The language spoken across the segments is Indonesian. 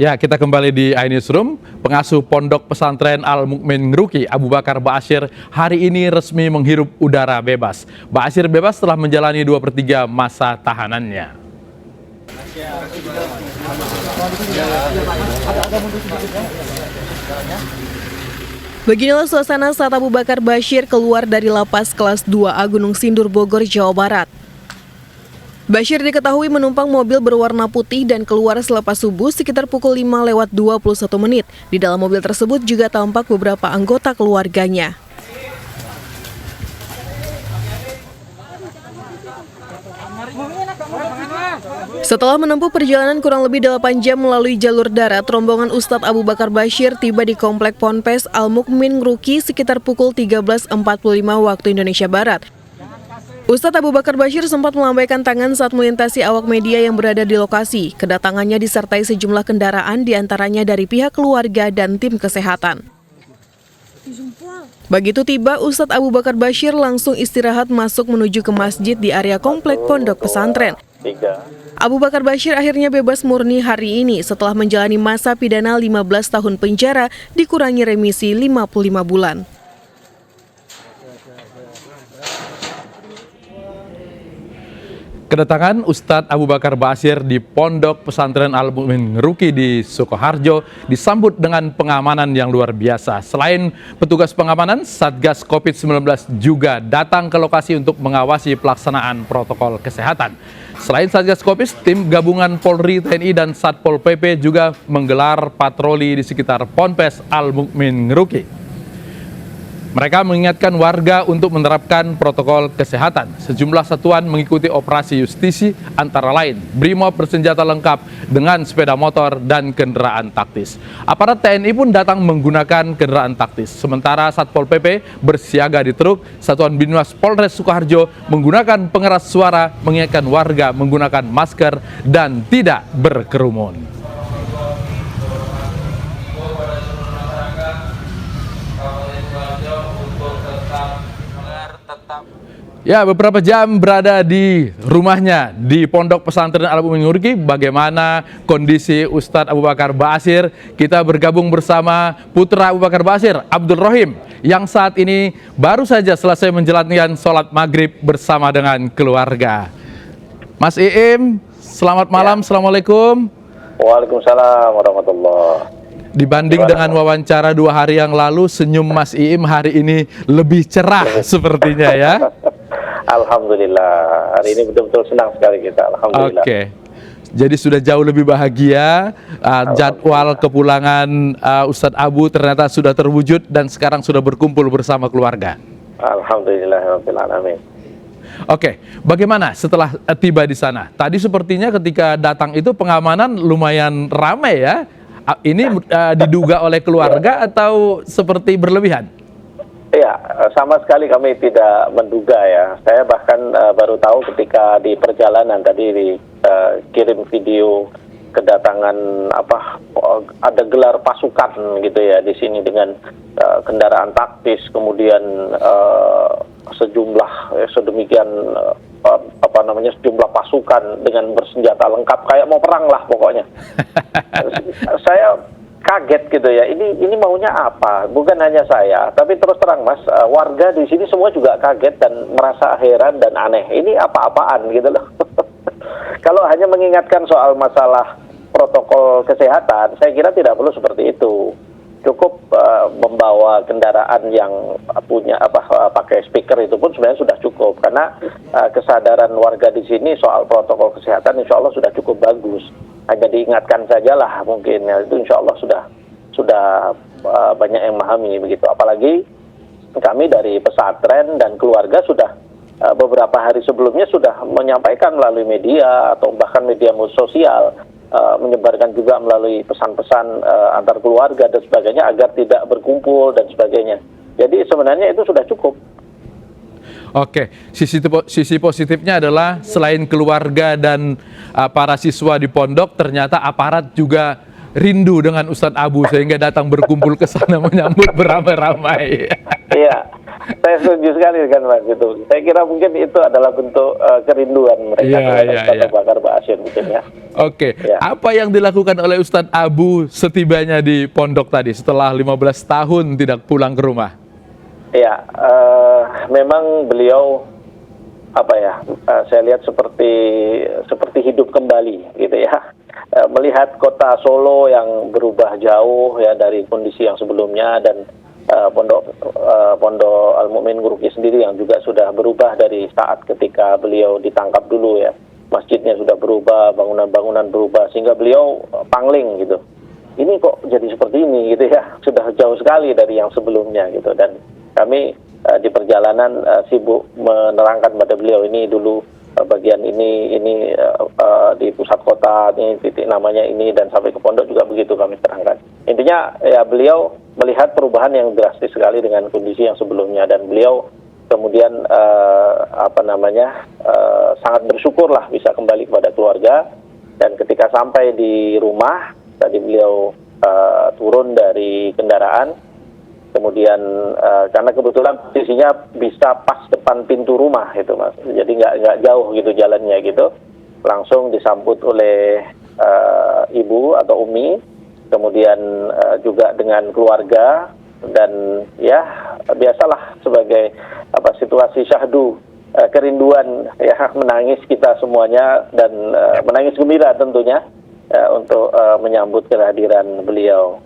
Ya, kita kembali di iNewsroom. Pengasuh Pondok Pesantren Al-Mukmin Ngeruki, Abu Bakar Ba'asyir, hari ini resmi menghirup udara bebas. Ba'asyir bebas setelah menjalani 2/3 masa tahanannya. Beginilah suasana saat Abu Bakar Ba'asyir keluar dari lapas kelas 2A Gunung Sindur, Bogor, Jawa Barat. Ba'asyir diketahui menumpang mobil berwarna putih dan keluar selepas subuh sekitar pukul 5:21. Di dalam mobil tersebut juga tampak beberapa anggota keluarganya. Setelah menempuh perjalanan kurang lebih 8 jam melalui jalur darat, rombongan Ustadz Abu Bakar Ba'asyir tiba di Komplek Ponpes Al-Mukmin Ngeruki sekitar pukul 13.45 waktu Indonesia Barat. Ustadz Abu Bakar Ba'asyir sempat melambaikan tangan saat melintasi awak media yang berada di lokasi. Kedatangannya disertai sejumlah kendaraan, diantaranya dari pihak keluarga dan tim kesehatan. Begitu tiba, Ustadz Abu Bakar Ba'asyir langsung istirahat masuk menuju ke masjid di area komplek pondok pesantren. Abu Bakar Ba'asyir akhirnya bebas murni hari ini setelah menjalani masa pidana 15 tahun penjara dikurangi remisi 55 bulan. Kedatangan Ustadz Abu Bakar Ba'asyir di Pondok Pesantren Al-Mukmin Ngeruki di Sukoharjo disambut dengan pengamanan yang luar biasa. Selain petugas pengamanan, Satgas COVID-19 juga datang ke lokasi untuk mengawasi pelaksanaan protokol kesehatan. Selain Satgas Covid, tim gabungan Polri, TNI, dan Satpol PP juga menggelar patroli di sekitar Ponpes Al-Mukmin Ngeruki. Mereka mengingatkan warga untuk menerapkan protokol kesehatan. Sejumlah satuan mengikuti operasi justisi, antara lain Brimob bersenjata lengkap dengan sepeda motor dan kendaraan taktis. Aparat TNI pun datang menggunakan kendaraan taktis. Sementara Satpol PP bersiaga di truk. Satuan Binmas Polres Sukoharjo menggunakan pengeras suara mengingatkan warga menggunakan masker dan tidak berkerumun. Ya, beberapa jam berada di rumahnya di Pondok Pesantren Al-Mukmin Ngeruki. Bagaimana kondisi Ustadz Abu Bakar Ba'asyir? Kita bergabung bersama putra Abu Bakar Ba'asyir, Abdul Rohim, yang saat ini baru saja selesai menjalankan sholat maghrib bersama dengan keluarga. Mas Iim, selamat malam. Assalamualaikum. Waalaikumsalam warahmatullahi. Dibanding dengan wawancara 2 hari yang lalu, senyum Mas Iim hari ini lebih cerah sepertinya ya. Alhamdulillah, hari ini betul-betul senang sekali kita. Alhamdulillah. Oke. Jadi sudah jauh lebbil bahagia. Jadwal kepulangan Ustadz Abu ternyata sudah terwujud dan sekarang sudah berkumpul bersama keluarga. Alhamdulillah, alamin. Oke, bagaimana setelah tiba di sana? Tadi sepertinya ketika datang itu pengamanan lumayan ramai ya. Ini diduga oleh keluarga atau seperti berlebihan? Ya, sama sekali kami tidak menduga ya. Saya bahkan baru tahu ketika di perjalanan tadi dikirim video kedatangan ada gelar pasukan gitu ya di sini dengan kendaraan taktis, kemudian sedemikian sejumlah pasukan dengan bersenjata lengkap kayak mau perang lah pokoknya. Saya kaget gitu ya, ini maunya apa? Bukan hanya saya, tapi terus terang Mas, warga di sini semua juga kaget dan merasa heran dan aneh. Ini apa-apaan gitu loh. Kalau hanya mengingatkan soal masalah protokol kesehatan, saya kira tidak perlu seperti itu. Cukup membawa kendaraan yang punya pakai speaker itu pun sebenarnya sudah cukup, karena kesadaran warga di sini soal protokol kesehatan insya Allah sudah cukup bagus. Hanya diingatkan sajalah mungkin ya, itu insya Allah sudah banyak yang memahami begitu. Apalagi kami dari pesantren dan keluarga sudah beberapa hari sebelumnya sudah menyampaikan melalui media atau bahkan media sosial, menyebarkan juga melalui pesan-pesan antar keluarga dan sebagainya agar tidak berkumpul dan sebagainya. Jadi sebenarnya itu sudah cukup. Oke, sisi positifnya adalah selain keluarga dan para siswa di pondok, ternyata aparat juga rindu dengan Ustadz Abu sehingga datang berkumpul ke sana menyambut beramai-ramai. Iya, Saya setuju sekali dengan Mas itu. Saya kira mungkin itu adalah bentuk kerinduan mereka terhadap Ustadz Abu Bakar Ba'asyir mungkin ya. Oke, Ya. apa yang dilakukan oleh Ustadz Abu setibanya di pondok tadi setelah 15 tahun tidak pulang ke rumah? Ya, memang beliau saya lihat seperti hidup kembali gitu ya. Melihat kota Solo yang berubah jauh ya dari kondisi yang sebelumnya, dan pondok Al Mukmin Nguruki sendiri yang juga sudah berubah dari saat ketika beliau ditangkap dulu ya. Masjidnya sudah berubah, bangunan-bangunan berubah, sehingga beliau pangling gitu. Ini kok jadi seperti ini gitu ya. Sudah jauh sekali dari yang sebelumnya gitu. Dan kami di perjalanan sibuk menerangkan pada beliau, ini dulu bagian ini di pusat kota, ini titik namanya ini, dan sampai ke pondok juga begitu kami terangkan. Intinya ya beliau melihat perubahan yang drastis sekali dengan kondisi yang sebelumnya, dan beliau kemudian sangat bersyukurlah bisa kembali kepada keluarga. Dan ketika sampai di rumah tadi beliau turun dari kendaraan. Kemudian karena kebetulan posisinya bisa pas depan pintu rumah itu Mas, jadi nggak jauh gitu jalannya gitu, langsung disambut oleh ibu atau umi, kemudian juga dengan keluarga, dan ya biasalah sebagai situasi syahdu, kerinduan ya, menangis kita semuanya, dan menangis gembira tentunya. Untuk menyambut kehadiran beliau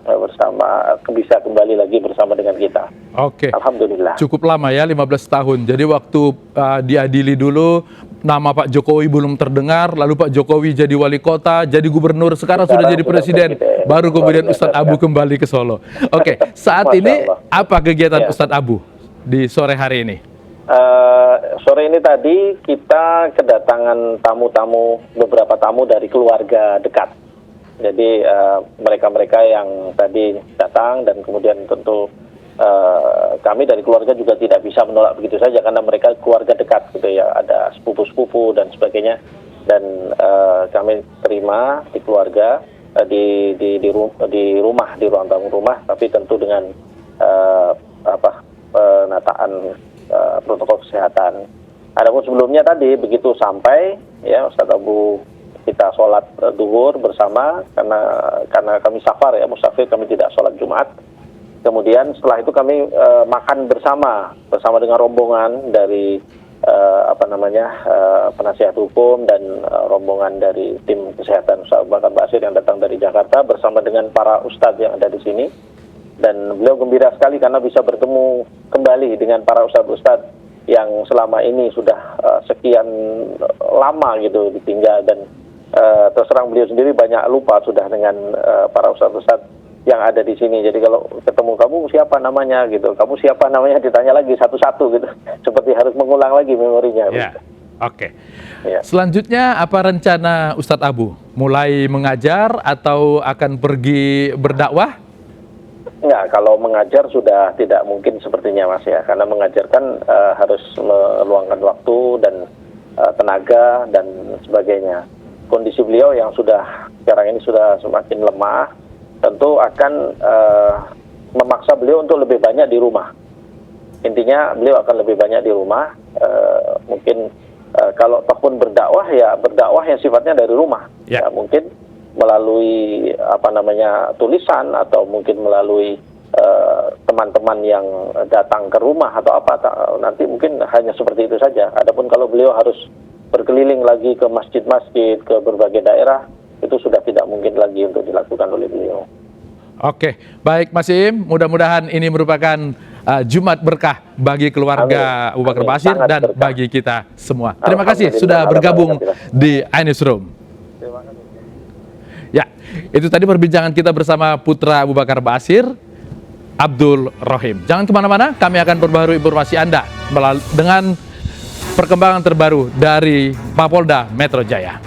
bisa kembali lagi bersama dengan kita. Oke. Alhamdulillah. Cukup lama ya, 15 tahun. Jadi waktu diadili dulu, nama Pak Jokowi belum terdengar, lalu Pak Jokowi jadi wali kota, jadi gubernur, sekarang sudah jadi presiden, baru kemudian Ustadz Abu kembali ke Solo. Oke, saat ini apa kegiatan Ustadz Abu di sore hari ini? Sore ini tadi kita kedatangan beberapa tamu dari keluarga dekat. Jadi mereka-mereka yang tadi datang, dan kemudian tentu kami dari keluarga juga tidak bisa menolak begitu saja, karena mereka keluarga dekat gitu ya, ada sepupu-sepupu dan sebagainya, dan kami terima di keluarga di ruang tamu rumah, tapi tentu dengan penataan protokol kesehatan. Adapun sebelumnya tadi begitu sampai ya Ustadz Abu, kita sholat duhur bersama, karena kami safar ya, musafir, kami tidak sholat Jumat. Kemudian setelah itu kami makan bersama dengan rombongan dari penasihat hukum dan rombongan dari tim kesehatan Ustadz Abu Bakar Ba'asyir yang datang dari Jakarta bersama dengan para ustadz yang ada di sini. Dan beliau gembira sekali karena bisa bertemu kembali dengan para ustadz-ustadz yang selama ini sudah sekian lama gitu ditinggal, dan terus terang beliau sendiri banyak lupa sudah dengan para ustadz-ustadz yang ada di sini. Jadi kalau ketemu, kamu siapa namanya gitu, kamu siapa namanya, ditanya lagi satu-satu gitu, seperti harus mengulang lagi memorinya. Ya. Oke. Ya. Selanjutnya apa rencana Ustadz Abu? Mulai mengajar atau akan pergi berdakwah? Enggak, kalau mengajar sudah tidak mungkin sepertinya Mas ya, karena mengajar kan harus meluangkan waktu dan tenaga dan sebagainya. Kondisi beliau yang sekarang ini sudah semakin lemah, tentu akan memaksa beliau untuk lebih banyak di rumah. Intinya beliau akan lebih banyak di rumah, mungkin kalau toh pun berdakwah yang sifatnya dari rumah. Ya, mungkin melalui tulisan, atau mungkin melalui teman-teman yang datang ke rumah atau nanti mungkin hanya seperti itu saja. Adapun kalau beliau harus berkeliling lagi ke masjid-masjid, ke berbagai daerah, itu sudah tidak mungkin lagi untuk dilakukan oleh beliau. Oke, baik Mas Im, mudah-mudahan ini merupakan Jumat berkah bagi keluarga Abu Bakar Ba'asyir dan berkah bagi kita semua. Terima kasih sudah bergabung di iNewsroom. Ya, itu tadi perbincangan kita bersama putra Abu Bakar Ba'asyir, Abdul Rohim. Jangan kemana-mana, kami akan perbaharui informasi Anda dengan perkembangan terbaru dari Mapolda Metro Jaya.